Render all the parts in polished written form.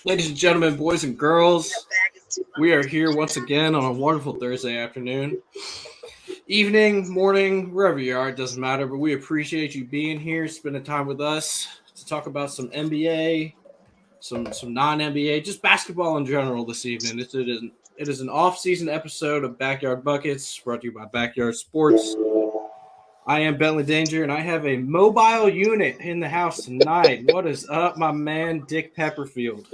Ladies and gentlemen, boys and girls, we are here once again on a wonderful Thursday afternoon, evening, morning, wherever you are, it doesn't matter, but we appreciate you being here, spending time with us to talk about some NBA, some non-NBA, just basketball in general this evening. It is an off-season episode of Backyard Buckets brought to you by Backyard Sports. I am Bentley Danger, and I have a mobile unit in the house tonight. What is up, my man, Dick Pepperfield?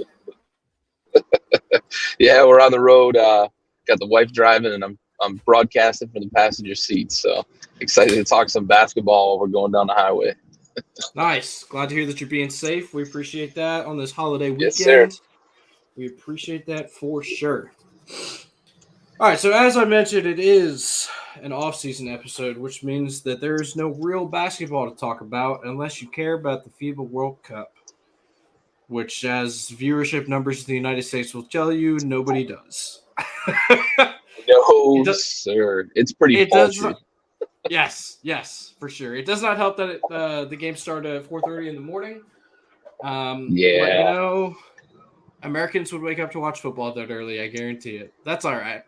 Yeah, we're on the road. Got the wife driving, and I'm broadcasting from the passenger seat. So excited to talk some basketball while we're going down the highway. Nice. Glad to hear that you're being safe. We appreciate that on this holiday Yes, sir. weekend. We appreciate that for sure. All right, so as I mentioned, it is an off-season episode, which means that there is no real basketball to talk about unless you care about the FIBA World Cup, which, as viewership numbers in the United States will tell you, nobody does. No, It sir. It's pretty It does paltry. not. Yes, for sure. It does not help that the game started at 4:30 in the morning. But Yeah. Americans would wake up to watch football that early. I guarantee it. That's all right.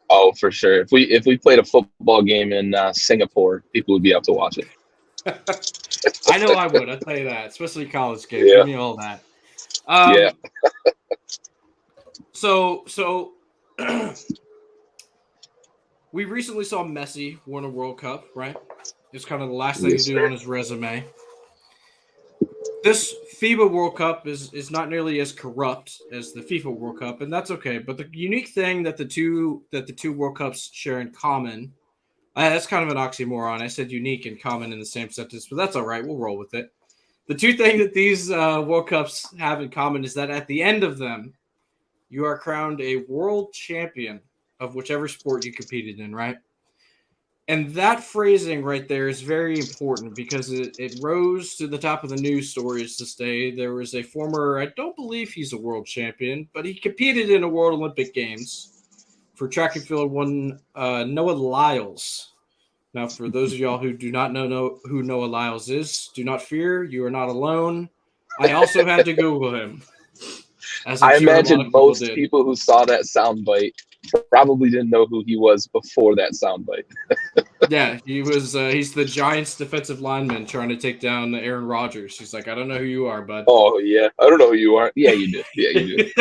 Oh, for sure. If we played a football game in Singapore, people would be up to watch it. I know I would. I'll tell you that, especially college games. Yeah. Give me all that. Yeah. So we recently saw Messi win a World Cup, right? It's kind of the last thing Yes, to do sir. on his resume. This FIBA World Cup is not nearly as corrupt as the FIFA World Cup, and that's okay. But the unique thing that the two World Cups share in common, that's kind of an oxymoron. I said unique and common in the same sentence, but that's all right. We'll roll with it. The two things that these World Cups have in common is that at the end of them, you are crowned a world champion of whichever sport you competed in, right? And that phrasing right there is very important because it rose to the top of the news stories this day. There was a former, I don't believe he's a world champion, but he competed in a World Olympic Games for track and field one, Noah Lyles. Now, for those of y'all who do not know who Noah Lyles is, do not fear. You are not alone. I also had to Google him, as I'm I sure a lot imagine of people most did. people who saw that soundbite probably didn't know who he was before that soundbite. Yeah, he's the Giants' defensive lineman trying to take down Aaron Rodgers. He's like, I don't know who you are, bud. Oh, yeah. I don't know who you are. Yeah, you do. Yeah, you do.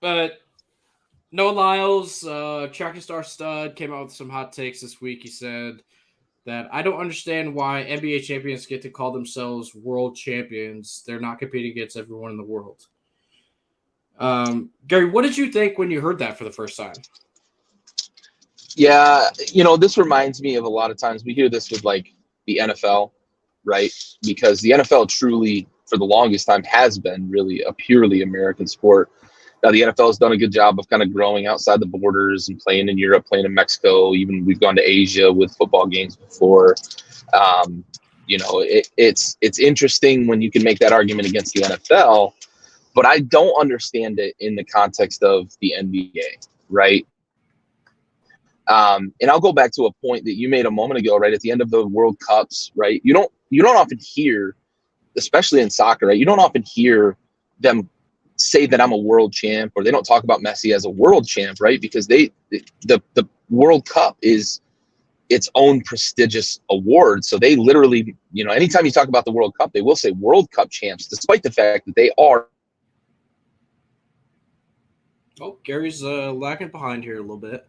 But Noah Lyles, track and star stud, came out with some hot takes this week. He said that I don't understand why NBA champions get to call themselves world champions. They're not competing against everyone in the world. Gary, what did you think when you heard that for the first time? Yeah, this reminds me of a lot of times we hear this with like the NFL, right? Because the NFL truly, for the longest time, has been really a purely American sport. Now, the NFL has done a good job of kind of growing outside the borders and playing in Europe, playing in Mexico. Even we've gone to Asia with football games before. It's interesting when you can make that argument against the NFL, but I don't understand it in the context of the NBA, right? And I'll go back to a point that you made a moment ago, right? At the end of the World Cups, right? You don't often hear, especially in soccer, right? You don't often hear them say that I'm a world champ, or they don't talk about Messi as a world champ, right? Because the World Cup is its own prestigious award. So they literally, anytime you talk about the World Cup, they will say World Cup champs, despite the fact that they are. Oh, Gary's lagging behind here a little bit.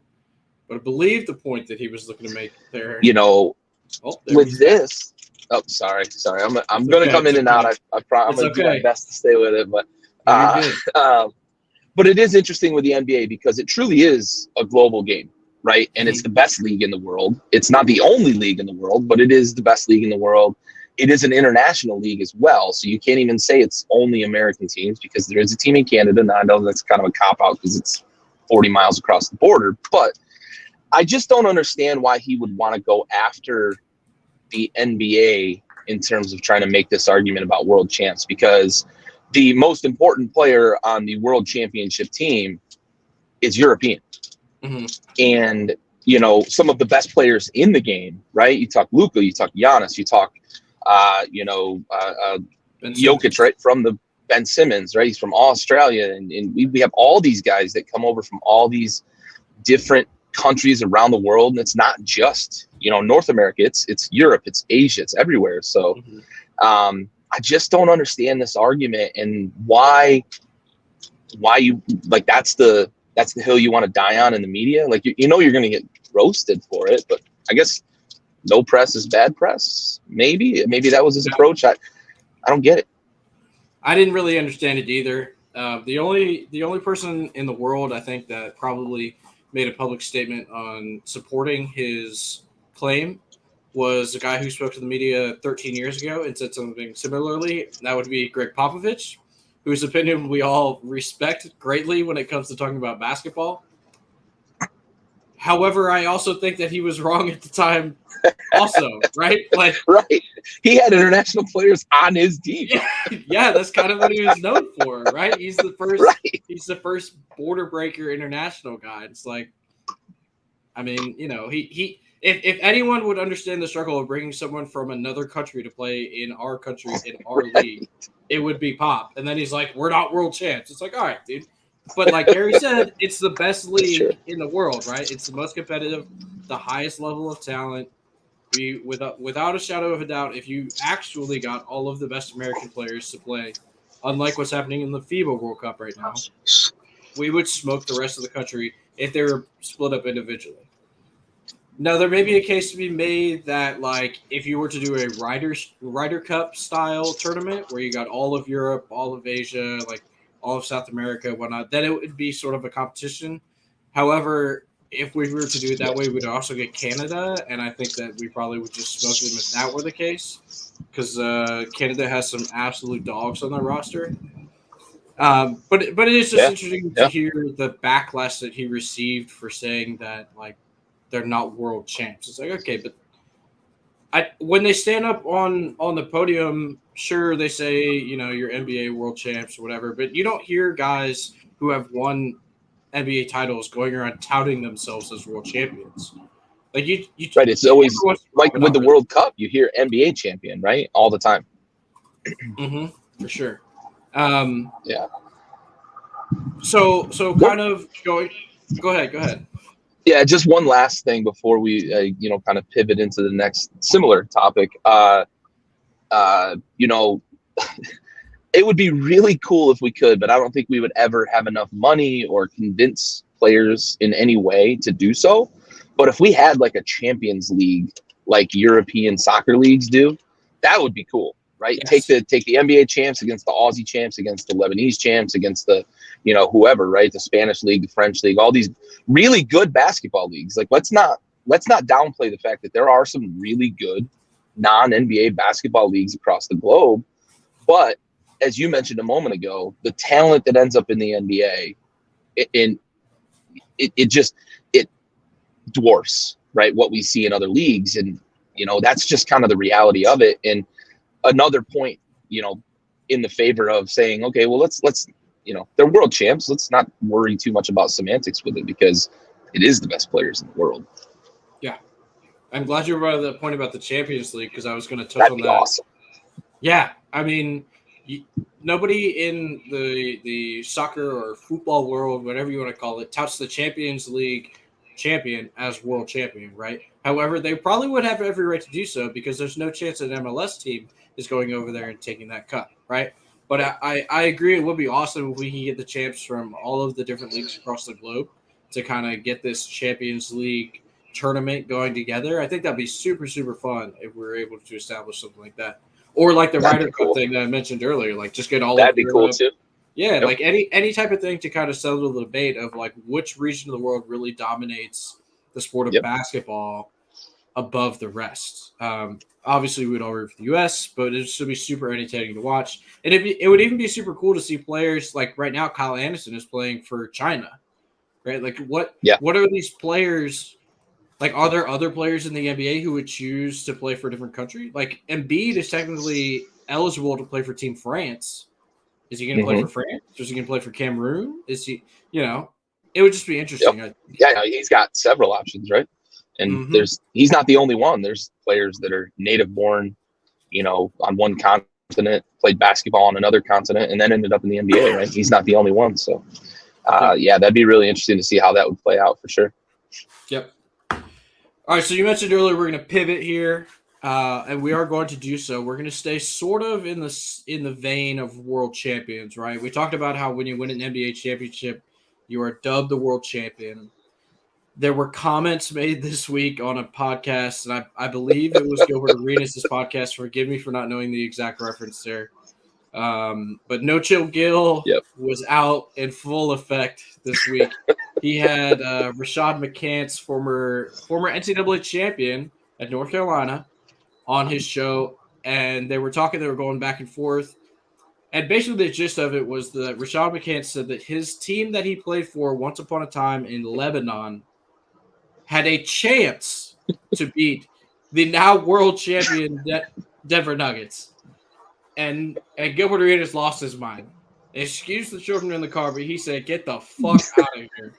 But I believe the point that he was looking to make there. With this. Oh, sorry. I'm going to come in and out. I'm going to do my best to stay with it, but but it is interesting with the NBA because it truly is a global game, right? And it's the best league in the world. It's not the only league in the world, but it is the best league in the world. It is an international league as well, so you can't even say it's only American teams because there is a team in Canada. Now I know that's kind of a cop-out because it's 40 miles across the border, but I just don't understand why he would want to go after the NBA in terms of trying to make this argument about world champs, because the most important player on the world championship team is European. Mm-hmm. And, some of the best players in the game, right? You talk Luka, you talk Giannis, you talk, Ben Jokic, Simmons. right? From the Ben Simmons, right? He's from Australia. And we have all these guys that come over from all these different countries around the world. And it's not just, North America. It's Europe, it's Asia, it's everywhere. So I just don't understand this argument and why you like that's the hill you want to die on in the media. Like you're going to get roasted for it, but I guess no press is bad press. Maybe that was his approach. I don't get it. I didn't really understand it either. The only person in the world I think that probably made a public statement on supporting his claim was a guy who spoke to the media 13 years ago and said something similarly. That would be Greg Popovich, whose opinion we all respect greatly when it comes to talking about basketball. However, I also think that he was wrong at the time also, right? Like, right. He had international players on his team. Yeah, that's kind of what he was known for, right? He's the first Right. He's the first border breaker international guy. It's like, I mean, he if anyone would understand the struggle of bringing someone from another country to play in our country, in our league, it would be Pop. And then he's like, we're not world champs. It's like, all right, dude. But like Gary said, it's the best league in the world, right? It's the most competitive, the highest level of talent. Without a shadow of a doubt, if you actually got all of the best American players to play, unlike what's happening in the FIBA World Cup right now, we would smoke the rest of the country if they were split up individually. Now, there may be a case to be made that, like, if you were to do a Ryder Cup style tournament where you got all of Europe, all of Asia, like all of South America, whatnot, then it would be sort of a competition. However, if we were to do it that way, we'd also get Canada, and I think that we probably would just smoke them if that were the case, because Canada has some absolute dogs on their roster. But it is just interesting to hear the backlash that he received for saying that, like, they're not world champs. It's like, okay, but when they stand up on the podium, sure, they say, you're NBA world champs or whatever, but you don't hear guys who have won NBA titles going around touting themselves as world champions. Like you right. It's always like with the World Cup, you hear NBA champion, right? All the time. For sure. Yeah. So kind of go ahead. Yeah, just one last thing before we, kind of pivot into the next similar topic. It would be really cool if we could, but I don't think we would ever have enough money or convince players in any way to do so. But if we had like a Champions League, like European soccer leagues do, that would be cool, right? Yes. Take the NBA champs against the Aussie champs, against the Lebanese champs, against the, whoever, right? The Spanish league, the French league, all these really good basketball leagues. Like, let's not downplay the fact that there are some really good non-NBA basketball leagues across the globe. But as you mentioned a moment ago, the talent that ends up in the NBA, it dwarfs, right, what we see in other leagues. And, that's just kind of the reality of it. And another point, in the favor of saying, okay, well, let's they're world champs. Let's not worry too much about semantics with it, because it is the best players in the world. Yeah. I'm glad you brought up that point about the Champions League, because I was going to touch That'd on be that. Awesome. Yeah. I mean, nobody in the soccer or football world, whatever you want to call it, touts the Champions League champion as world champion, right? However, they probably would have every right to do so, because there's no chance an MLS team is going over there and taking that cup, right? But I agree, it would be awesome if we can get the champs from all of the different leagues across the globe to kind of get this Champions League tournament going together. I think that'd be super, super fun if we were able to establish something like that. Or like the Ryder Cup thing that I mentioned earlier, like just get all that'd of be cool too. Yeah, yep. Like any type of thing to kind of settle the debate of like which region of the world really dominates the sport of basketball above the rest. Obviously, we'd all root for the U.S., but it should be super entertaining to watch. And it would even be super cool to see players like right now. Kyle Anderson is playing for China, right? Like what are these players? Like, are there other players in the NBA who would choose to play for a different country? Like, Embiid is technically eligible to play for Team France. Is he going to play for France? Is he going to play for Cameroon? Is he, it would just be interesting. Yep. Yeah, he's got several options, right? And he's not the only one. There's players that are native born, on one continent continent, played basketball on another continent, and then ended up in the NBA, right? He's not the only one. So, yeah, that'd be really interesting to see how that would play out for sure. Yep. All right, so you mentioned earlier we're going to pivot here, and we are going to do so. We're going to stay sort of in the vein of world champions, right? We talked about how when you win an NBA championship, you are dubbed the world champion. There were comments made this week on a podcast, and I believe it was Gilbert Arenas' podcast. Forgive me for not knowing the exact reference there. But No Chill Gil was out in full effect this week. He had Rashad McCants, former NCAA champion at North Carolina, on his show, and they were going back and forth. And basically the gist of it was that Rashad McCants said that his team that he played for once upon a time in Lebanon had a chance to beat the now world champion Denver Nuggets. And Gilbert Arenas lost his mind. Excuse the children in the car, but he said, "Get the fuck out of here."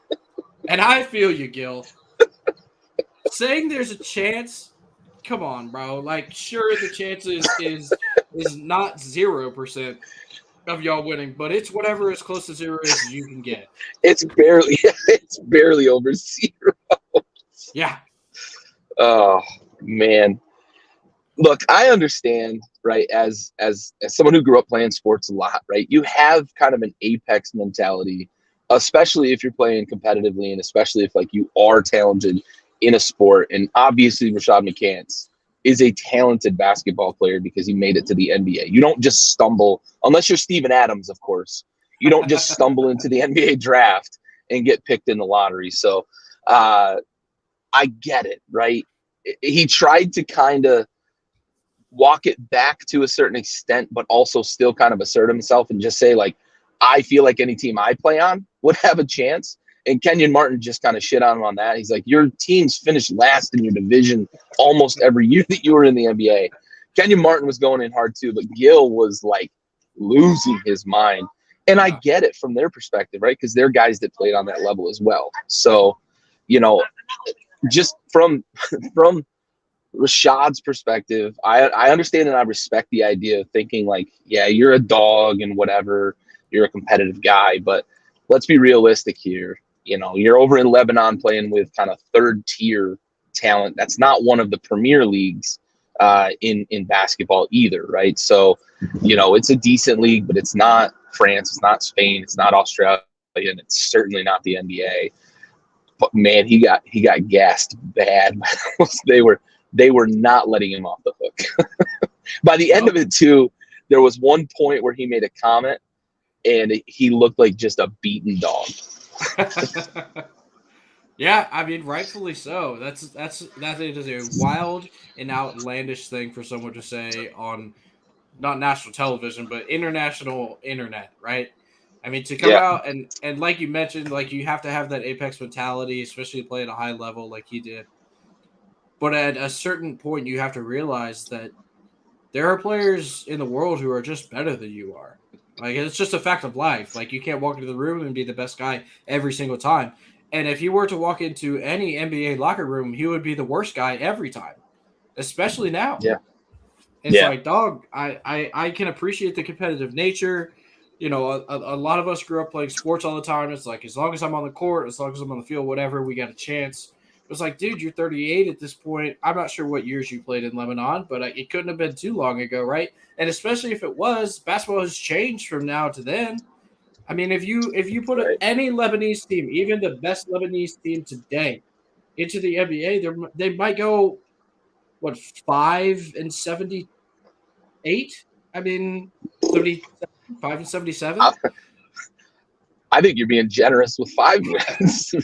And I feel you, Gil. Saying there's a chance, come on, bro. Like, sure, the chance is not 0% of y'all winning, but it's whatever as close to 0 as you can get. It's barely over 0. Yeah. Oh man. Look, I understand, right? As someone who grew up playing sports a lot, right? You have kind of an apex mentality, especially if you're playing competitively, and especially if like you are talented in a sport. And obviously, Rashad McCants is a talented basketball player because he made it to the NBA. You don't just stumble, unless you're Steven Adams, of course. You don't just stumble into the NBA draft and get picked in the lottery. So I get it, right? He tried to kind of walk it back to a certain extent, but also still kind of assert himself and just say, like, I feel like any team I play on would have a chance. And Kenyon Martin just kind of shit on him on that. He's like, your team's finished last in your division almost every year that you were in the NBA. Kenyon Martin was going in hard too, but Gil was like losing his mind. And I get it from their perspective, right? Because they're guys that played on that level as well. So, you know, just from Rashad's perspective, I understand and I respect the idea of thinking like, yeah, you're a dog and whatever, you're a competitive guy, but let's be realistic here. You know, you're over in Lebanon playing with kind of third tier talent. That's not one of the premier leagues in basketball either, right? So, you know, it's a decent league, but it's not France, it's not Spain, it's not Australia, and it's certainly not the NBA. But man, he got gassed bad. They were not letting him off the hook. By the end of it too, there was one point where he made a comment and he looked like just a beaten dog. Yeah, I mean, rightfully so. That is a wild and outlandish thing for someone to say on not national television, but international internet, right? I mean, to come out and like you mentioned, like you have to have that apex mentality, especially to play at a high level like he did. But at a certain point, you have to realize that there are players in the world who are just better than you are. Like, it's just a fact of life. Like, you can't walk into the room and be the best guy every single time. And if you were to walk into any NBA locker room, he would be the worst guy every time, especially now. Yeah. It's like, dog, I can appreciate the competitive nature. You know, a lot of us grew up playing sports all the time. It's like, as long as I'm on the court, as long as I'm on the field, whatever, we got a chance. It was like, dude, you're 38 at this point. I'm not sure what years you played in Lebanon, but it couldn't have been too long ago, right? And especially if it was, basketball has changed from now to then. I mean, if you put any Lebanese team, even the best Lebanese team today, into the NBA, they might go, 5-78? I mean, 5-77. I think you're being generous with 5 wins.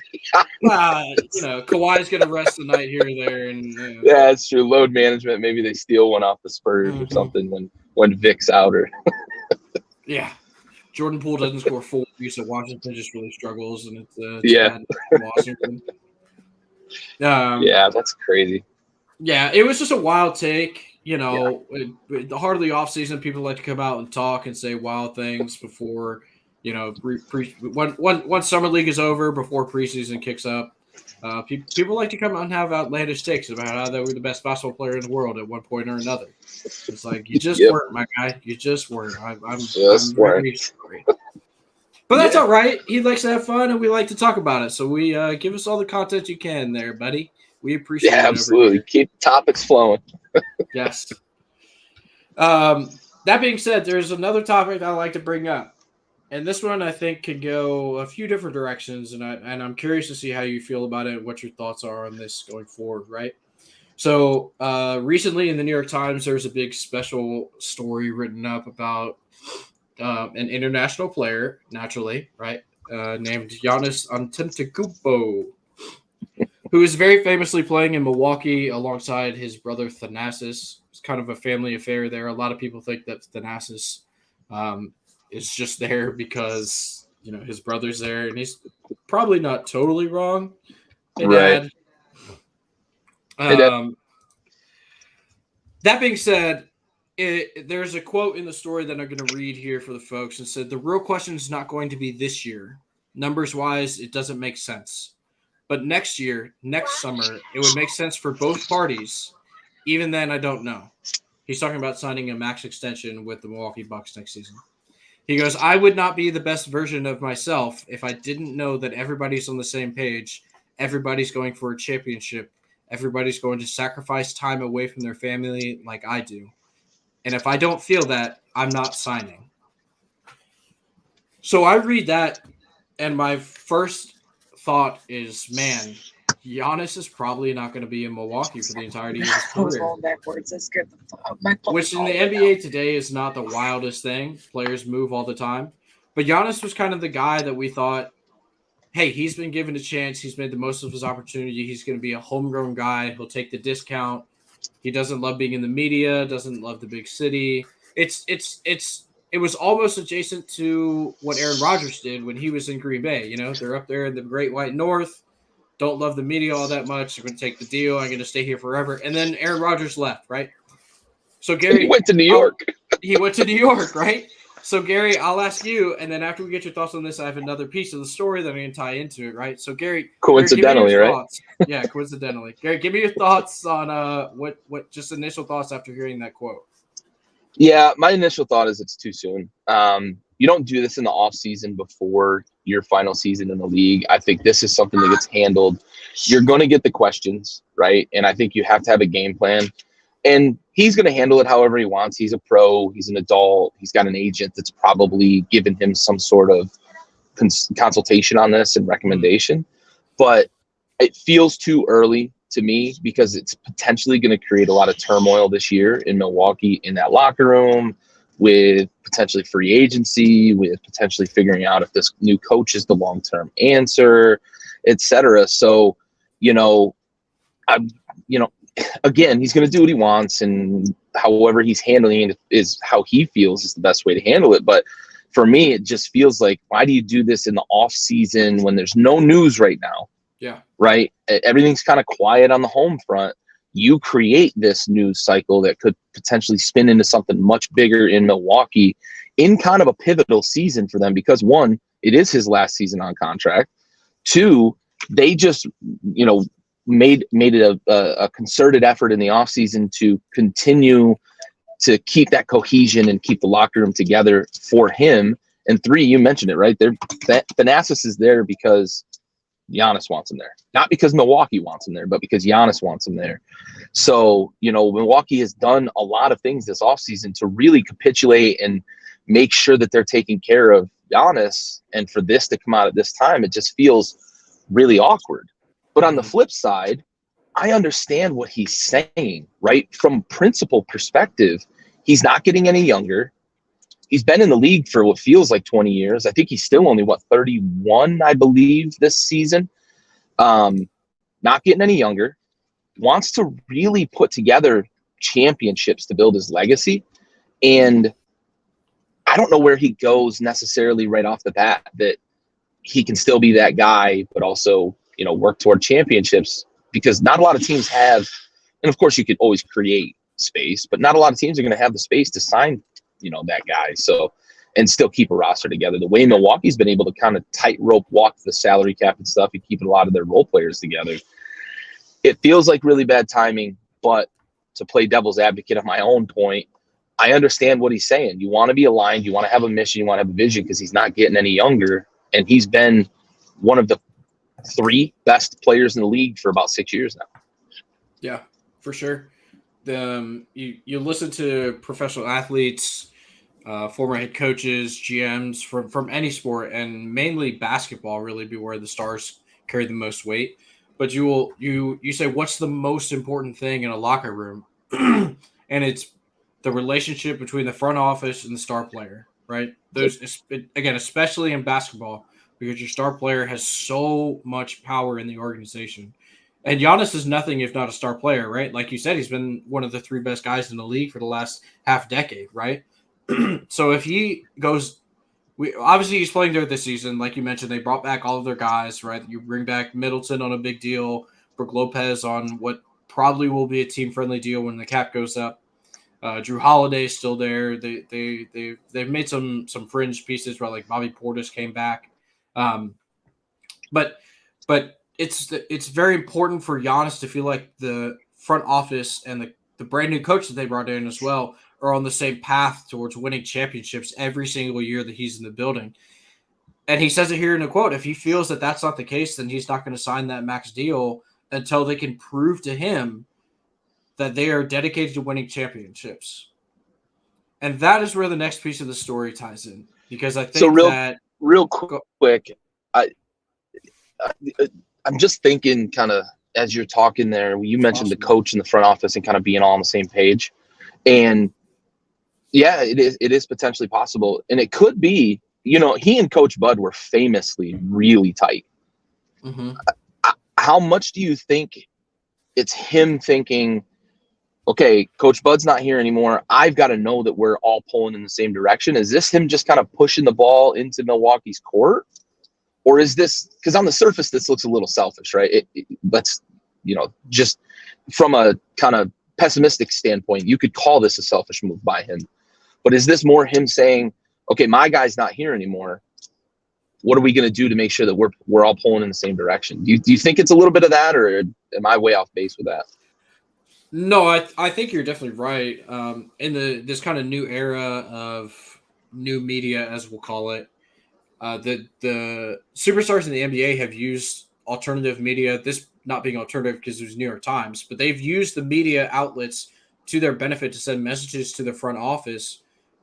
Kawhi's going to rest the night here or there. And yeah, it's true. Load management. Maybe they steal one off the Spurs or something when Vic's out. Or yeah. Jordan Poole doesn't score 4, so Washington just really struggles. And it's bad Washington. Yeah, that's crazy. Yeah, it was just a wild take. You know, the heart of the offseason, people like to come out and talk and say wild things before – once summer league is over, before preseason kicks up. People like to come out and have outlandish takes about how they were the best basketball player in the world at one point or another. It's like you just Yep. weren't, my guy. You just weren't. I'm Just very sorry. But that's Yeah. all right. He likes to have fun, and we like to talk about it. So we give us all the content you can, there, buddy. We appreciate Yeah, it. absolutely. Over here. Keep topics flowing. Yes. That being said, there's another topic I'd like to bring up, and this one I think could go a few different directions, and I'm curious to see how you feel about it, and what your thoughts are on this going forward. Right. So recently in the New York Times, there's a big special story written up about an international player, naturally, right, named Giannis Antetokounmpo, who is very famously playing in Milwaukee alongside his brother Thanasis. It's kind of a family affair there. A lot of people think that Thanasis is just there because his brother's there, and he's probably not totally wrong. Hey, Right. Dad. Hey, Dad. That being said, there's a quote in the story that I'm going to read here for the folks. It said, "The real question is not going to be this year. Numbers wise, it doesn't make sense. But next year, next summer, it would make sense for both parties. Even then, I don't know." He's talking about signing a max extension with the Milwaukee Bucks next season. He goes, "I would not be the best version of myself if I didn't know that everybody's on the same page. Everybody's going for a championship. Everybody's going to sacrifice time away from their family like I do. And if I don't feel that, I'm not signing." So I read that, and my first thought is, man, Giannis is probably not going to be in Milwaukee for the entirety of his I was career. going backwards. That's good. Which in the NBA today is not the wildest thing. Players move all the time. But Giannis was kind of the guy that we thought, hey, he's been given a chance. He's made the most of his opportunity. He's going to be a homegrown guy. He'll take the discount. He doesn't love being in the media, doesn't love the big city. It was almost adjacent to what Aaron Rodgers did when he was in Green Bay. They're up there in the Great White North, don't love the media all that much. I'm going to take the deal. I'm going to stay here forever. And then Aaron Rodgers left, right? So Gary, He went to New York. He went to New York, right? So Gary, I'll ask you, and then after we get your thoughts on this, I have another piece of the story that I'm going to tie into it, right? So Gary, Coincidentally, Gary, right? Yeah, coincidentally. Gary, give me your thoughts on what just initial thoughts after hearing that quote. Yeah, my initial thought is it's too soon. You don't do this in the off season before your final season in the league. I think this is something that gets handled. You're going to get the questions, right? And I think you have to have a game plan. And he's going to handle it however he wants. He's a pro. He's an adult. He's got an agent that's probably given him some sort of consultation on this and recommendation. But it feels too early to me because it's potentially going to create a lot of turmoil this year in Milwaukee in that locker room, with potentially free agency, with potentially figuring out if this new coach is the long-term answer, et cetera. So, again, he's going to do what he wants, and however he's handling it is how he feels is the best way to handle it. But for me, it just feels like, why do you do this in the off season when there's no news right now? Yeah. Right. Everything's kind of quiet on the home front. You create this news cycle that could potentially spin into something much bigger in Milwaukee in kind of a pivotal season for them, because one, it is his last season on contract. Two, they just, made it a concerted effort in the offseason to continue to keep that cohesion and keep the locker room together for him. And three, you mentioned it, right? Thanasis is there because Giannis wants him there. Not because Milwaukee wants him there, but because Giannis wants him there. So, Milwaukee has done a lot of things this offseason to really capitulate and make sure that they're taking care of Giannis. And for this to come out at this time, it just feels really awkward. But on the flip side, I understand what he's saying, right? From principal perspective, he's not getting any younger. He's been in the league for what feels like 20 years. I think he's still only, 31, I believe, this season. Not getting any younger. Wants to really put together championships to build his legacy. And I don't know where he goes necessarily right off the bat that he can still be that guy, but also, work toward championships, because not a lot of teams have, and of course you could always create space, but not a lot of teams are going to have the space to sign, that guy. So and still keep a roster together. The way Milwaukee's been able to kind of tightrope walk the salary cap and stuff and keeping a lot of their role players together, it feels like really bad timing. But to play devil's advocate on my own point, I understand what he's saying. You want to be aligned. You want to have a mission. You want to have a vision because he's not getting any younger. And he's been one of the 3 best players in the league for about 6 years now. Yeah, for sure. You listen to professional athletes, former head coaches, GMs from any sport, and mainly basketball really be where the stars carry the most weight. But you say, what's the most important thing in a locker room? And it's the relationship between the front office and the star player, right? Again, especially in basketball, because your star player has so much power in the organization. And Giannis is nothing if not a star player, right? Like you said, he's been one of the 3 best guys in the league for the last half decade, right? So if he goes, obviously he's playing there this season. Like you mentioned, they brought back all of their guys, right? You bring back Middleton on a big deal, Brook Lopez on what probably will be a team-friendly deal when the cap goes up. Drew Holiday is still there. They've made some fringe pieces where like Bobby Portis came back, but it's very important for Giannis to feel like the front office and the brand new coach that they brought in as well are on the same path towards winning championships every single year that he's in the building. And he says it here in a quote: if he feels that that's not the case, then he's not going to sign that max deal until they can prove to him that they are dedicated to winning championships. And that is where the next piece of the story ties in, because I think real quick, I'm just thinking kind of as you're talking there, you mentioned the coach in the front office and kind of being all on the same page. And yeah, it is potentially possible. And it could be, he and Coach Bud were famously really tight. Mm-hmm. How much do you think it's him thinking, okay, Coach Bud's not here anymore, I've got to know that we're all pulling in the same direction? Is this him just kind of pushing the ball into Milwaukee's court? Or is this, because on the surface, this looks a little selfish, right? Let's, just from a kind of pessimistic standpoint, you could call this a selfish move by him. But is this more him saying, okay, my guy's not here anymore, what are we going to do to make sure that we're all pulling in the same direction? Do you think it's a little bit of that, or am I way off base with that? No, I think you're definitely right. In this kind of new era of new media, as we'll call it, the superstars in the NBA have used alternative media. This not being alternative because it was New York Times, but they've used the media outlets to their benefit to send messages to the front office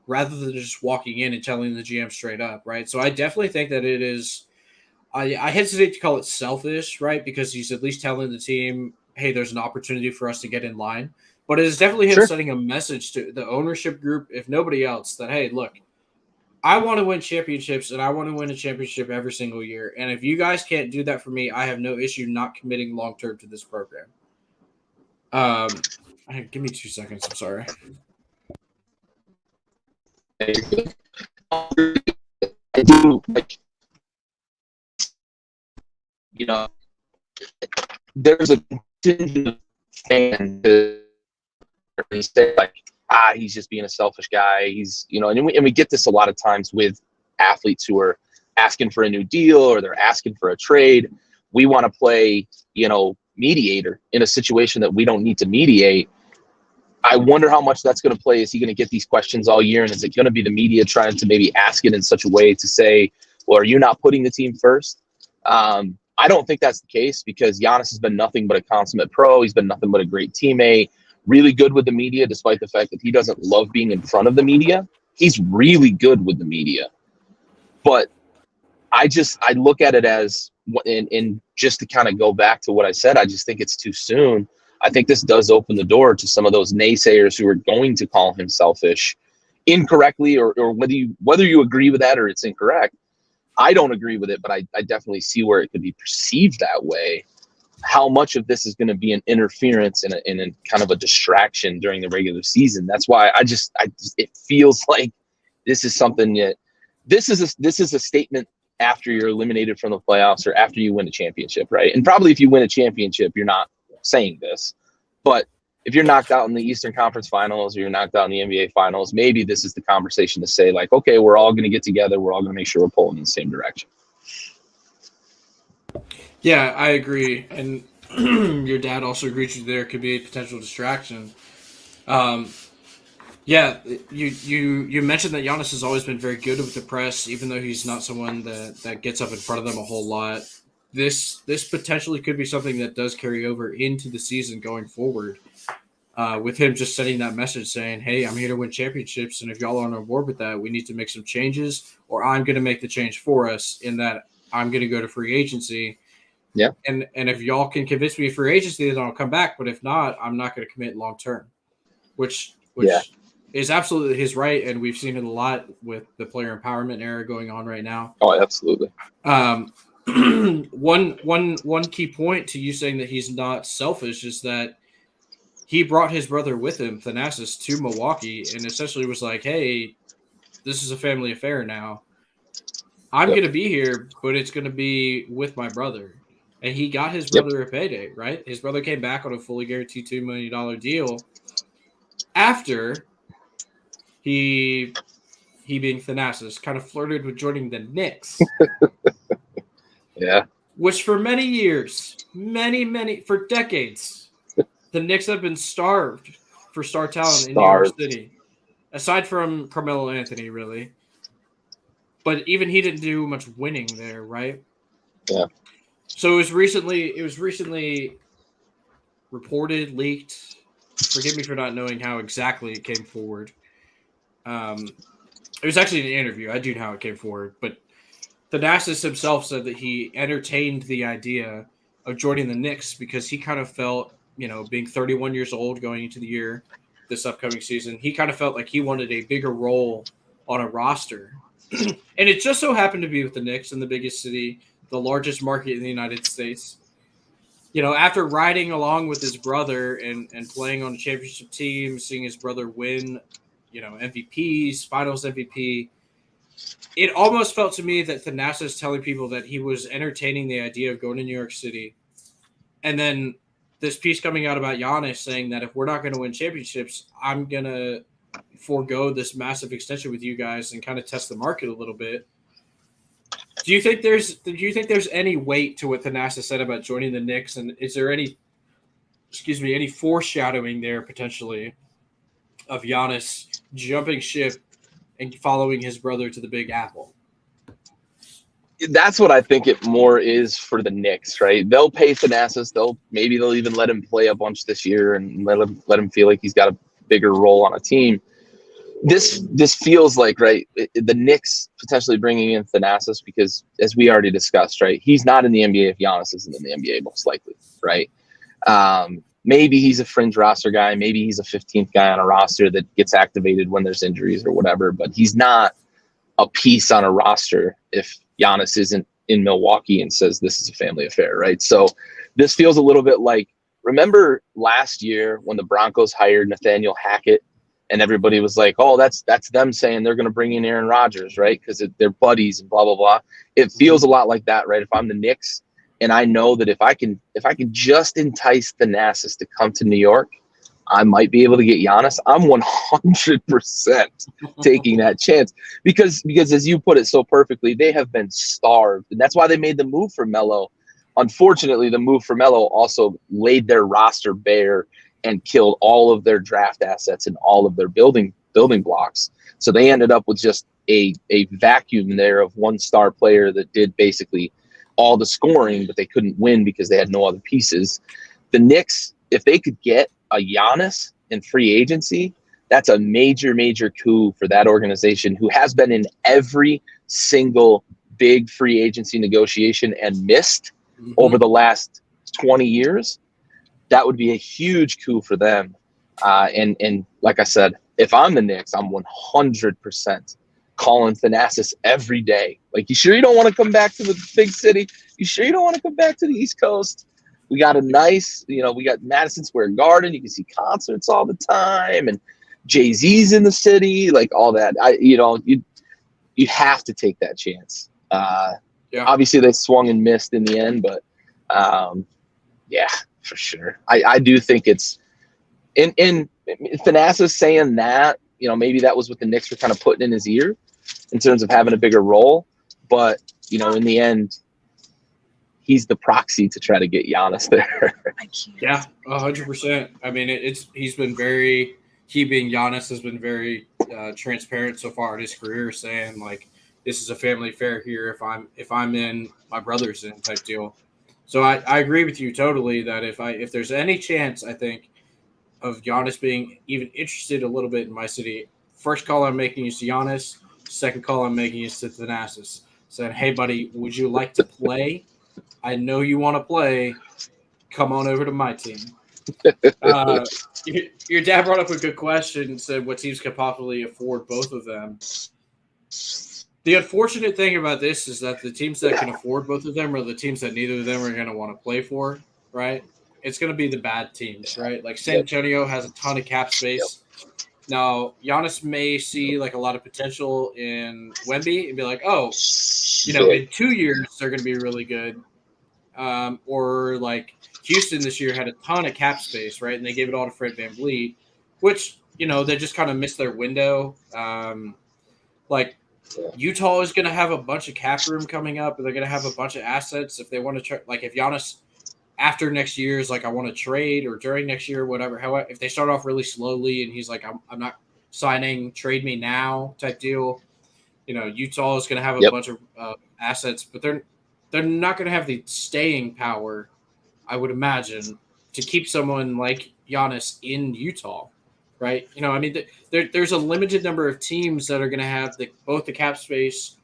rather than just walking in and telling the GM straight up, right? So I definitely think that it is. I hesitate to call it selfish, right? Because he's at least telling the team, hey, there's an opportunity for us to get in line. But it is definitely him sending a message to the ownership group, if nobody else, that, hey, look, I want to win championships, and I want to win a championship every single year. And if you guys can't do that for me, I have no issue not committing long-term to this program. Give me 2 seconds. I'm sorry. I do, there's a contingent of fans who say he's just being a selfish guy. He's, and we get this a lot of times with athletes who are asking for a new deal or they're asking for a trade. We want to play, mediator in a situation that we don't need to mediate. I wonder how much that's going to play. Is he going to get these questions all year? And is it going to be the media trying to maybe ask it in such a way to say, well, are you not putting the team first? I don't think that's the case, because Giannis has been nothing but a consummate pro. He's been nothing but a great teammate, really good with the media, despite the fact that he doesn't love being in front of the media. He's really good with the media. But I look at it as, and just to kind of go back to what I said, I just think it's too soon. I think this does open the door to some of those naysayers who are going to call him selfish incorrectly, or whether you agree with that or it's incorrect. I don't agree with it, but I definitely see where it could be perceived that way. How much of this is going to be an interference and a kind of a distraction during the regular season? That's why it feels like this is something that this is a statement after you're eliminated from the playoffs or after you win a championship, right? And probably if you win a championship, you're not saying this, but if you're knocked out in the Eastern Conference Finals or you're knocked out in the NBA Finals, maybe this is the conversation to say, like, okay, we're all going to get together. We're all going to make sure we're pulling in the same direction. Yeah, I agree. And your dad also agreed with you there could be a potential distraction. Yeah, you mentioned that Giannis has always been very good with the press, even though he's not someone that gets up in front of them a whole lot. This potentially could be something that does carry over into the season going forward. With him just sending that message saying, "Hey, I'm here to win championships, and if y'all aren't on board with that, we need to make some changes, or I'm going to make the change for us. In that, I'm going to go to free agency. Yeah, and if y'all can convince me of free agency, then I'll come back. But if not, I'm not going to commit long term." Which yeah, is absolutely his right, and we've seen it a lot with the player empowerment era going on right now. oh, absolutely. One key point to you saying that he's not selfish is that he brought his brother with him, Thanasis, to Milwaukee, and essentially was like, "Hey, this is a family affair now. I'm Yep. going to be here, but it's going to be with my brother." And he got his Yep. brother a payday, right? His brother came back on a fully guaranteed $2 million deal after he being Thanasis kind of flirted with joining the Knicks. Yeah. Which for many years, for decades, the Knicks have been starved for star talent in New York City. Aside from Carmelo Anthony, really. But even he didn't do much winning there, right? Yeah. So it was recently reported, leaked. Forgive me for not knowing how exactly it came forward. It was actually an interview. I do know how it came forward, but Thanasis himself said that he entertained the idea of joining the Knicks because he kind of felt, being 31 years old going into the year, this upcoming season, he kind of felt like he wanted a bigger role on a roster. And it just so happened to be with the Knicks in the biggest city, the largest market in the United States. After riding along with his brother and playing on a championship team, seeing his brother win, MVPs, finals MVP, it almost felt to me that Thanasis is telling people that he was entertaining the idea of going to New York City. And then this piece coming out about Giannis saying that if we're not going to win championships, I'm going to forego this massive extension with you guys and kind of test the market a little bit. Do you think there's any weight to what Thanasis said about joining the Knicks? And is there any foreshadowing there potentially of Giannis jumping ship and following his brother to the Big Apple? That's what I think it more is for the Knicks, right? They'll pay Thanasis. Maybe they'll even let him play a bunch this year and let him feel like he's got a bigger role on a team. This feels like, right, the Knicks potentially bringing in Thanasis because, as we already discussed, right, he's not in the NBA if Giannis isn't in the NBA, most likely, right? Maybe he's a fringe roster guy. Maybe he's a 15th guy on a roster that gets activated when there's injuries or whatever, but he's not a piece on a roster if Giannis isn't in Milwaukee and says this is a family affair, right? So this feels a little bit like, remember last year when the Broncos hired Nathaniel Hackett and everybody was like, oh, that's them saying they're going to bring in Aaron Rodgers, right? Because they're buddies and blah, blah, blah. It feels a lot like that, right? If I'm the Knicks and I know that if I can just entice Thanasis to come to New York, I might be able to get Giannis. I'm 100% taking that chance because as you put it so perfectly, they have been starved. And that's why they made the move for Melo. Unfortunately, the move for Melo also laid their roster bare and killed all of their draft assets and all of their building blocks. So they ended up with just a vacuum there of one star player that did basically all the scoring, but they couldn't win because they had no other pieces. The Knicks, if they could get a Giannis in free agency, that's a major, major coup for that organization who has been in every single big free agency negotiation and missed over the last 20 years. That would be a huge coup for them. And like I said, if I'm the Knicks, I'm 100% calling Thanasis every day. Like, you sure you don't want to come back to the big city? You sure you don't want to come back to the East Coast? We got a nice, we got Madison Square Garden. You can see concerts all the time, and Jay-Z's in the city, like all that. You have to take that chance. Obviously, they swung and missed in the end, but yeah, for sure. I do think it's And Thanasis saying that, maybe that was what the Knicks were kind of putting in his ear in terms of having a bigger role. But, in the end, he's the proxy to try to get Giannis there. Yeah, 100%. I mean, he being Giannis has been very transparent so far in his career, saying like, this is a family affair here. If I'm in, my brother's in type deal. So I agree with you totally that if there's any chance, I think, of Giannis being even interested a little bit in my city, first call I'm making is to Giannis. Second call I'm making is to Thanasis, saying, "Hey, buddy, would you like to play? I know you want to play. Come on over to my team." Your dad brought up a good question. Said what teams could possibly afford both of them. The unfortunate thing about this is that the teams that can afford both of them are the teams that neither of them are going to want to play for, right? It's going to be the bad teams, right? Like San Antonio has a ton of cap space. Now, Giannis may see like a lot of potential in Wemby and be like, oh, in 2 years they're going to be really good. Or like Houston this year had a ton of cap space, right? And they gave it all to Fred VanVleet, which, they just kind of missed their window. Like Utah is going to have a bunch of cap room coming up, and they're going to have a bunch of assets if they want to try. Like if Giannis after next year is like, I want to trade, or during next year, whatever. However, if they start off really slowly and he's like, I'm not signing, trade me now type deal. Utah is going to have a bunch of assets, but they're not going to have the staying power, I would imagine, to keep someone like Giannis in Utah, right? I mean, there's a limited number of teams that are going to have both the cap space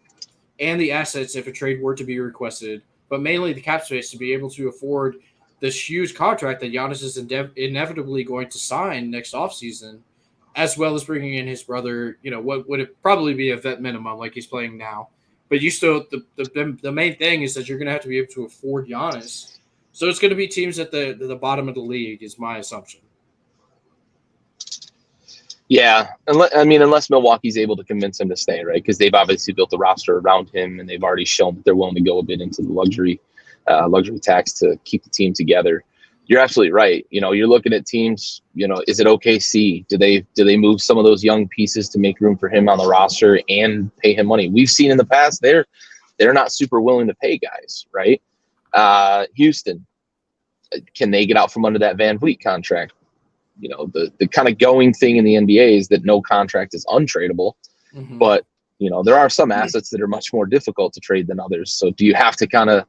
and the assets if a trade were to be requested, but mainly the cap space to be able to afford this huge contract that Giannis is inevitably going to sign next offseason, as well as bringing in his brother, what would it probably be a vet minimum like he's playing now. But you still, the main thing is that you're going to have to be able to afford Giannis. So it's going to be teams at the bottom of the league is my assumption. Yeah, unless Milwaukee's able to convince him to stay, right? Because they've obviously built a roster around him, and they've already shown that they're willing to go a bit into the luxury tax to keep the team together. You're absolutely right. You're looking at teams. Is it OKC? Do they move some of those young pieces to make room for him on the roster and pay him money? We've seen in the past they're not super willing to pay guys, right? Houston, can they get out from under that Van Vliet contract? The kind of going thing in the NBA is that no contract is untradeable, but there are some assets that are much more difficult to trade than others. So do you have to kind of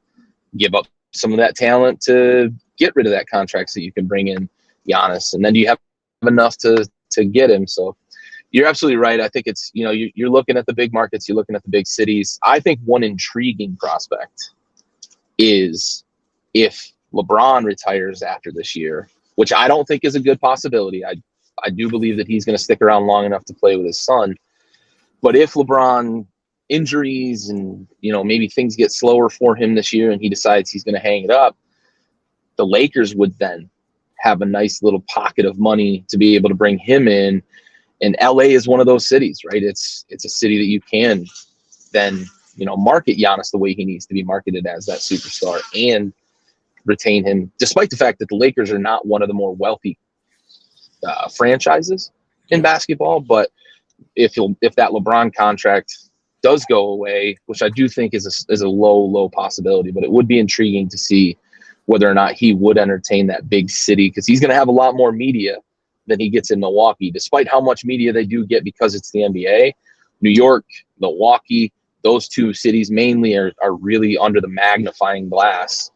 give up some of that talent to get rid of that contract so you can bring in Giannis? And then do you have enough to get him? So you're absolutely right. I think it's, you're looking at the big markets, you're looking at the big cities. I think one intriguing prospect is if LeBron retires after this year, which I don't think is a good possibility. I do believe that he's going to stick around long enough to play with his son. But if LeBron injuries and, maybe things get slower for him this year and he decides he's going to hang it up, the Lakers would then have a nice little pocket of money to be able to bring him in. And LA is one of those cities, right? It's a city that you can then, market Giannis the way he needs to be marketed as that superstar and retain him, despite the fact that the Lakers are not one of the more wealthy franchises in basketball. But if that LeBron contract does go away, which I do think is a low possibility, but it would be intriguing to see whether or not he would entertain that big city, because he's going to have a lot more media than he gets in Milwaukee, despite how much media they do get because it's the NBA. New York, Milwaukee, those two cities mainly are really under the magnifying glass.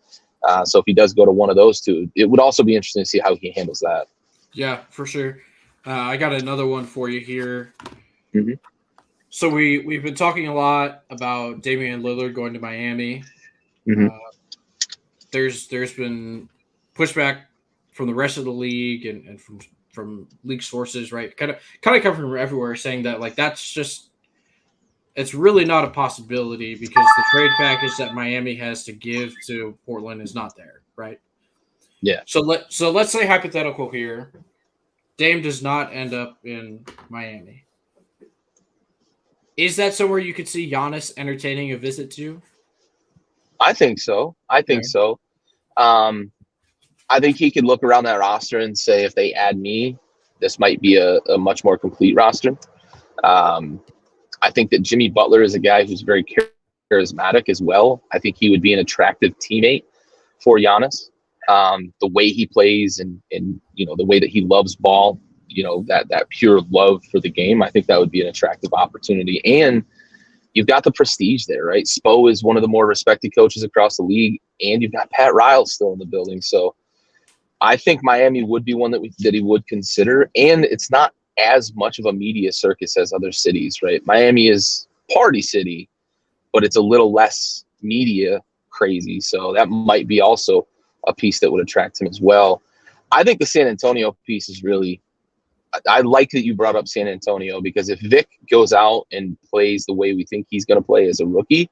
So if he does go to one of those two, it would also be interesting to see how he handles that. Yeah, for sure. I got another one for you here. Mm-hmm. So we've been talking a lot about Damian Lillard going to Miami. Mm-hmm. There's been pushback from the rest of the league and from league sources, right? Kind of come from everywhere, saying that like it's really not a possibility because the trade package that Miami has to give to Portland is not there, right? Yeah. So let's say hypothetical here, Dame does not end up in Miami. Is that somewhere you could see Giannis entertaining a visit to? I think so. I I think he could look around that roster and say, if they add me, this might be a much more complete roster. I think that Jimmy Butler is a guy who's very charismatic as well. I think he would be an attractive teammate for Giannis. The way he plays and the way that he loves ball, that pure love for the game, I think that would be an attractive opportunity. And you've got the prestige there, right? Spo is one of the more respected coaches across the league, and you've got Pat Riles still in the building. So I think Miami would be one that he would consider, and it's not as much of a media circus as other cities, right? Miami is party city, but it's a little less media crazy. So that might be also a piece that would attract him as well. I think the San Antonio piece is really, I like that you brought up San Antonio, because if Vic goes out and plays the way we think he's going to play as a rookie,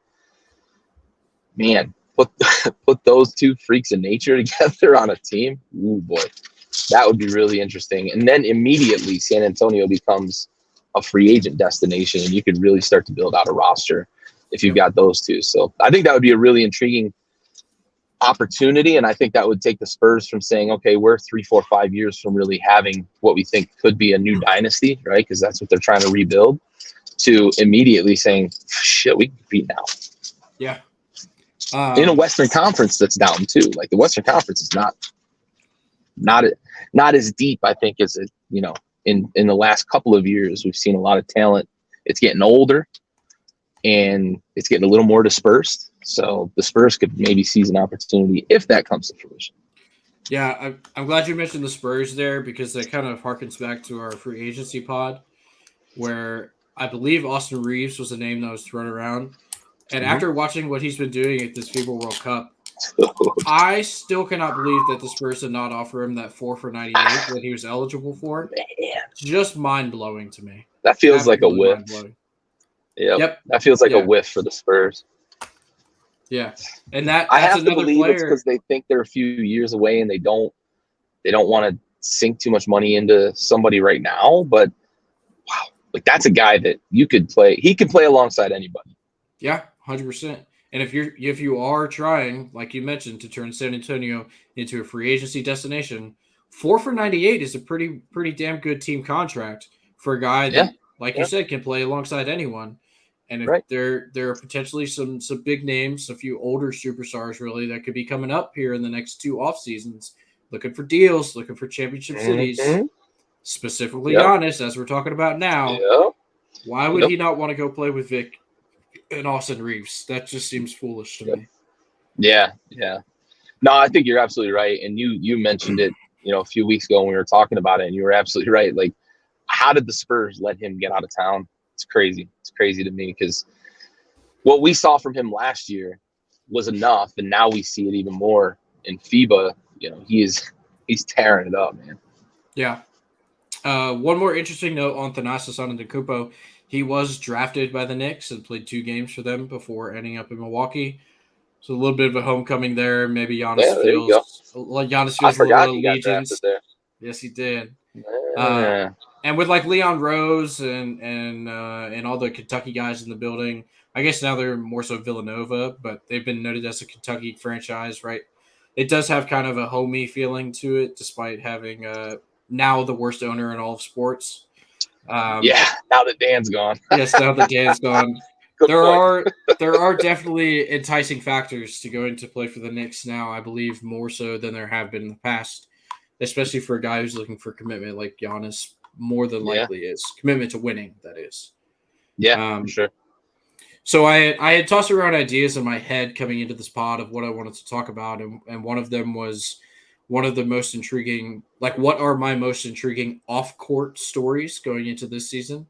man, put those two freaks of nature together on a team. Ooh, boy, that would be really interesting. And then immediately San Antonio becomes a free agent destination, and you could really start to build out a roster if you've got those two. So I think that would be a really intriguing opportunity, and I think that would take the Spurs from saying, okay, we're 3, 4, 5 years from really having what we think could be a new dynasty, right? Because that's what they're trying to rebuild, to immediately saying, shit, we can compete now. Yeah. In a Western Conference that's down too. Like the Western Conference is not as deep, I think, as it, in the last couple of years. We've seen a lot of talent. It's getting older, and it's getting a little more dispersed. So the Spurs could maybe seize an opportunity if that comes to fruition. Yeah, I'm glad you mentioned the Spurs there, because that kind of harkens back to our free agency pod, where I believe Austin Reeves was the name that was thrown around. And after watching what he's been doing at this FIBA World Cup, I still cannot believe that the Spurs did not offer him that 4 for 98 that he was eligible for. Man. Just mind-blowing to me. That feels like a whiff. Yep. That feels like a whiff for the Spurs. Yeah. And that's I have to another believe player. It's because they think they're a few years away, and they don't want to sink too much money into somebody right now. But wow, like that's a guy that you could play. He can play alongside anybody. Yeah, 100%. And if you are trying, like you mentioned, to turn San Antonio into a free agency destination, 4 for 98 is a pretty damn good team contract for a guy that, you said, can play alongside anyone. And if there are potentially some big names, a few older superstars really that could be coming up here in the next 2 off seasons, looking for deals, looking for championship cities, specifically Giannis, as we're talking about now. Why would he not want to go play with Vic and Austin Reeves? That just seems foolish to me. Yeah. No, I think you're absolutely right. And you mentioned it, a few weeks ago when we were talking about it, and you were absolutely right. Like, how did the Spurs let him get out of town? It's crazy. It's crazy to me, because what we saw from him last year was enough, and now we see it even more in FIBA. He's tearing it up, man. Yeah. One more interesting note on Thanasis Antetokounmpo. He was drafted by the Knicks and played 2 games for them before ending up in Milwaukee. So a little bit of a homecoming there. Maybe Giannis feels a little allegiance there. Yes, he did. And with like Leon Rose and all the Kentucky guys in the building, I guess now they're more so Villanova, but they've been noted as a Kentucky franchise, right? It does have kind of a homey feeling to it, despite having now the worst owner in all of sports. Now that Dan's gone. Yes, now that Dan's gone. There are definitely enticing factors to going to play for the Knicks now, I believe, more so than there have been in the past, especially for a guy who's looking for commitment like Giannis more than likely is. Commitment to winning, that is. Yeah, for sure. So I had tossed around ideas in my head coming into this pod of what I wanted to talk about, and one of them was one of the most intriguing, like what are my most intriguing off-court stories going into this season?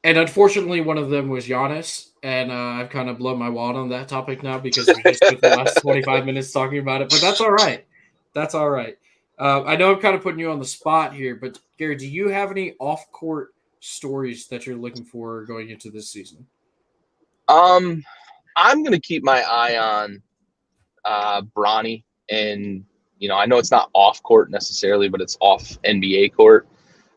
And unfortunately, one of them was Giannis, and I've kind of blown my wad on that topic now because we just spent the last 25 minutes talking about it, but that's all right. That's all right. I know I'm kind of putting you on the spot here, but Gary, do you have any off-court stories that you're looking for going into this season? I'm going to keep my eye on Bronny, and I know it's not off court necessarily, but it's off NBA court.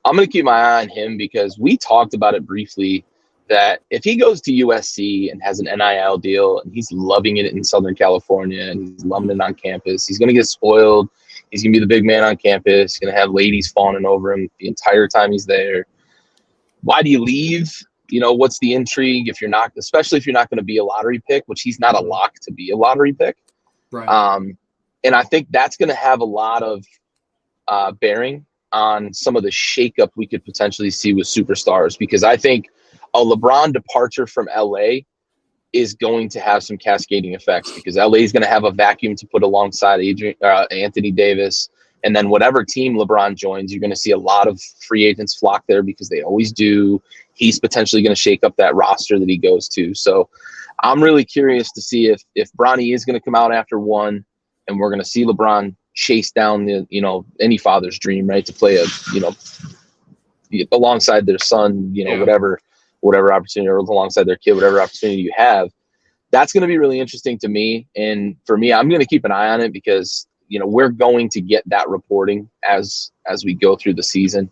I'm going to keep my eye on him because we talked about it briefly that if he goes to USC and has an NIL deal and he's loving it in Southern California and he's loving it on campus, he's going to get spoiled. He's going to be the big man on campus. He's going to have ladies fawning over him the entire time he's there. Why do you leave? What's the intrigue especially if you're not going to be a lottery pick, which he's not a lock to be a lottery pick. Right. And I think that's going to have a lot of bearing on some of the shakeup we could potentially see with superstars, because I think a LeBron departure from LA is going to have some cascading effects, because LA is going to have a vacuum to put alongside Anthony Davis. And then whatever team LeBron joins, you're going to see a lot of free agents flock there, because they always do. He's potentially going to shake up that roster that he goes to. So I'm really curious to see if Bronny is going to come out after one, and we're going to see LeBron chase down any father's dream, right? To play alongside their son, whatever opportunity, or alongside their kid, whatever opportunity you have. That's going to be really interesting to me. And for me, I'm going to keep an eye on it, because we're going to get that reporting as we go through the season,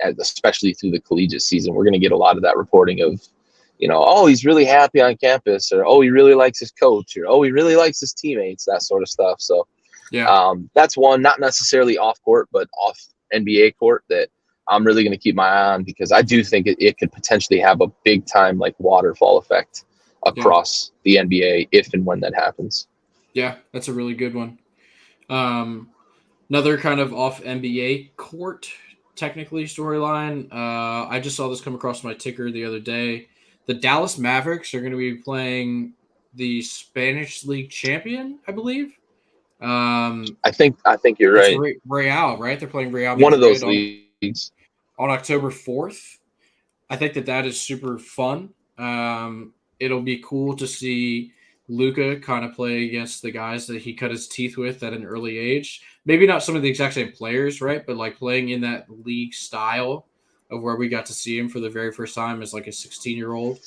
especially through the collegiate season. We're going to get a lot of that reporting of, oh, he's really happy on campus, or, oh, he really likes his coach, or, oh, he really likes his teammates, that sort of stuff. So that's one, not necessarily off court, but off NBA court, that I'm really going to keep my eye on, because I do think it could potentially have a big time, like, waterfall effect across the NBA if and when that happens. Yeah, that's a really good one. Another kind of off NBA court, technically, storyline. I just saw this come across my ticker the other day. The Dallas Mavericks are going to be playing the Spanish League champion, I believe. I think you're right. Real, right? They're playing Real Madrid. One of those leagues on October 4th. I think that is super fun. It'll be cool to see Luka kind of play against the guys that he cut his teeth with at an early age. Maybe not some of the exact same players, right? But like playing in that league style of where we got to see him for the very first time as like a 16-year-old.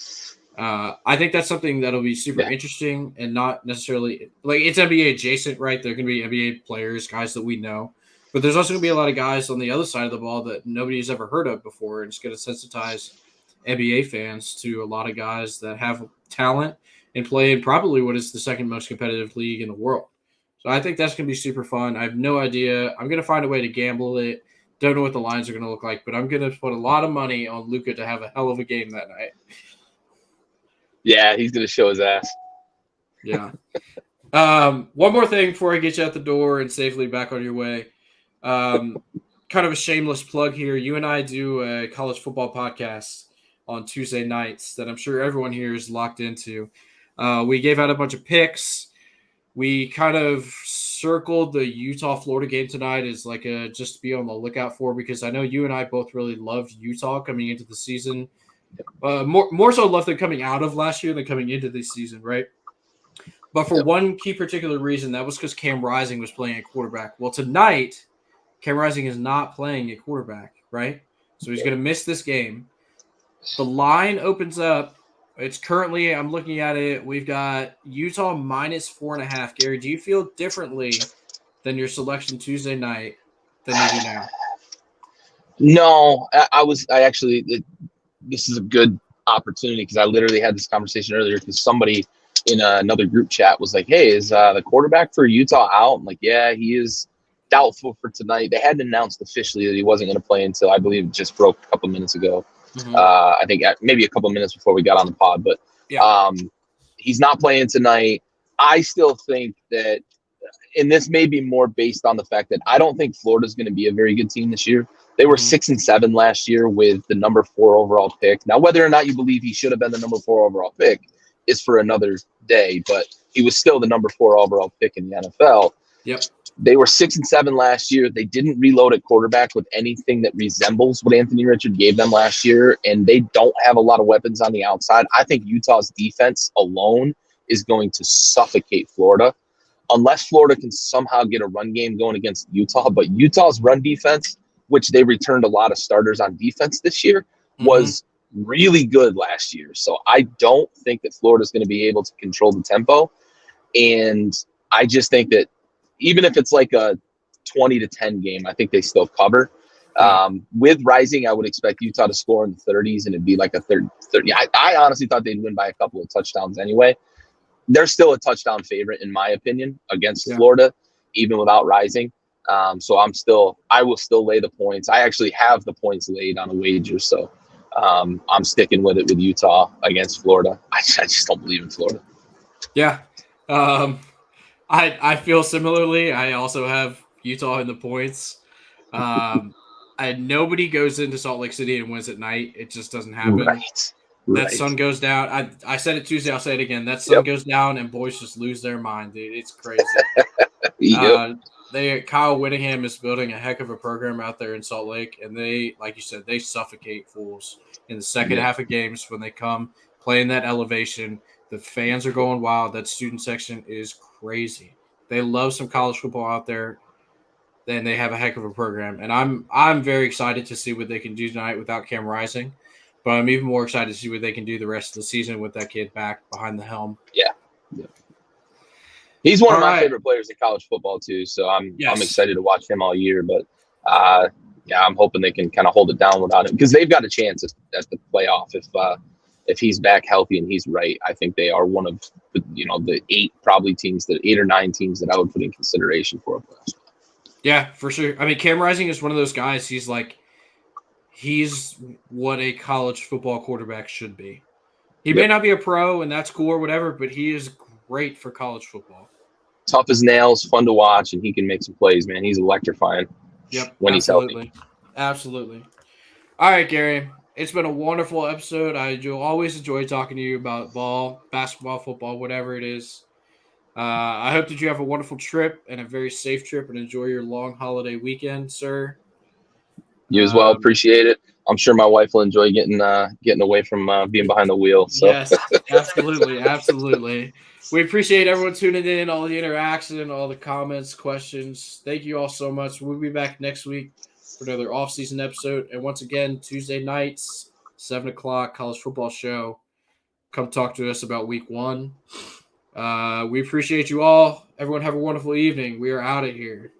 I think that's something that'll be super interesting, and not necessarily like it's NBA adjacent, right? They're going to be NBA players, guys that we know. But there's also going to be a lot of guys on the other side of the ball that nobody's ever heard of before. And it's going to sensitize NBA fans to a lot of guys that have talent and play in probably what is the second most competitive league in the world. So I think that's going to be super fun. I have no idea. I'm going to find a way to gamble it. Don't know what the lines are going to look like, but I'm going to put a lot of money on Luka to have a hell of a game that night. Yeah, he's going to show his ass. Yeah. One more thing before I get you out the door and safely back on your way. Kind of a shameless plug here. You and I do a college football podcast on Tuesday nights that I'm sure everyone here is locked into. We gave out a bunch of picks. We kind of circled the Utah-Florida game tonight as like a just to be on the lookout for, because I know you and I both really loved Utah coming into the season. More so loved them coming out of last year than coming into this season, right? But for one key particular reason, that was because Cam Rising was playing a quarterback. Well, tonight, Cam Rising is not playing a quarterback, right? So he's going to miss this game. The line opens up. It's currently, I'm looking at it, we've got Utah minus 4.5. Gary, do you feel differently than your selection Tuesday night than you do now? No, this is a good opportunity, because I literally had this conversation earlier, because somebody in another group chat was like, hey, is the quarterback for Utah out? I'm like, yeah, he is doubtful for tonight. They hadn't announced officially that he wasn't going to play until, I believe, it just broke a couple minutes ago. Mm-hmm. I think maybe a couple minutes before we got on the pod, but he's not playing tonight. I still think that, and this may be more based on the fact that I don't think Florida's going to be a very good team this year. They were 6-7 last year with the number 4 overall pick. Now, whether or not you believe he should have been the number 4 overall pick is for another day, but he was still the number 4 overall pick in the NFL. Yep. They were 6-7 last year. They didn't reload at quarterback with anything that resembles what Anthony Richard gave them last year, and they don't have a lot of weapons on the outside. I think Utah's defense alone is going to suffocate Florida, unless Florida can somehow get a run game going against Utah. But Utah's run defense, which they returned a lot of starters on defense this year, was really good last year. So I don't think that Florida's going to be able to control the tempo. And I just think that even if it's like a 20-10 game, I think they still cover. With Rising, I would expect Utah to score in the 30s, and it'd be like a 30. I honestly thought they'd win by a couple of touchdowns anyway. They're still a touchdown favorite, in my opinion, against Florida. even without Rising. So I will still lay the points. I actually have the points laid on a wager. So I'm sticking with it with Utah against Florida. I just don't believe in Florida. Yeah. I feel similarly. I also have Utah in the points. Nobody goes into Salt Lake City and wins at night. It just doesn't happen. Right. That sun goes down. I said it Tuesday. I'll say it again. That sun Yep. goes down, and boys just lose their mind, dude. It's crazy. Yep. Kyle Whittingham is building a heck of a program out there in Salt Lake, and they, like you said, they suffocate fools in the second half of games when they come playing that elevation. The fans are going wild. That student section is crazy. They love some college football out there, and they have a heck of a program. And I'm very excited to see what they can do tonight without Cam Rising, but I'm even more excited to see what they can do the rest of the season with that kid back behind the helm. Yeah. He's one of my favorite players in college football too, so I'm excited to watch him all year. But I'm hoping they can kind of hold it down without him, because they've got a chance at the playoff if he's back healthy and he's right. I think they are one of the 8 or 9 teams that I would put in consideration for a playoff. Yeah, for sure. I mean, Cam Rising is one of those guys. He's what a college football quarterback should be. He may not be a pro, and that's cool or whatever, but he is great for college football. Tough as nails, fun to watch, and he can make some plays, man. He's electrifying. Yep, when he's healthy. Absolutely. All right, Gary. It's been a wonderful episode. I always enjoy talking to you about ball, basketball, football, whatever it is. I hope that you have a wonderful trip and a very safe trip, and enjoy your long holiday weekend, sir. You as well. Appreciate it. I'm sure my wife will enjoy getting away from being behind the wheel. So. Yes, absolutely, absolutely. We appreciate everyone tuning in, all the interaction, all the comments, questions. Thank you all so much. We'll be back next week for another off-season episode. And once again, Tuesday nights, 7 o'clock, college football show. Come talk to us about week 1. We appreciate you all. Everyone have a wonderful evening. We are out of here.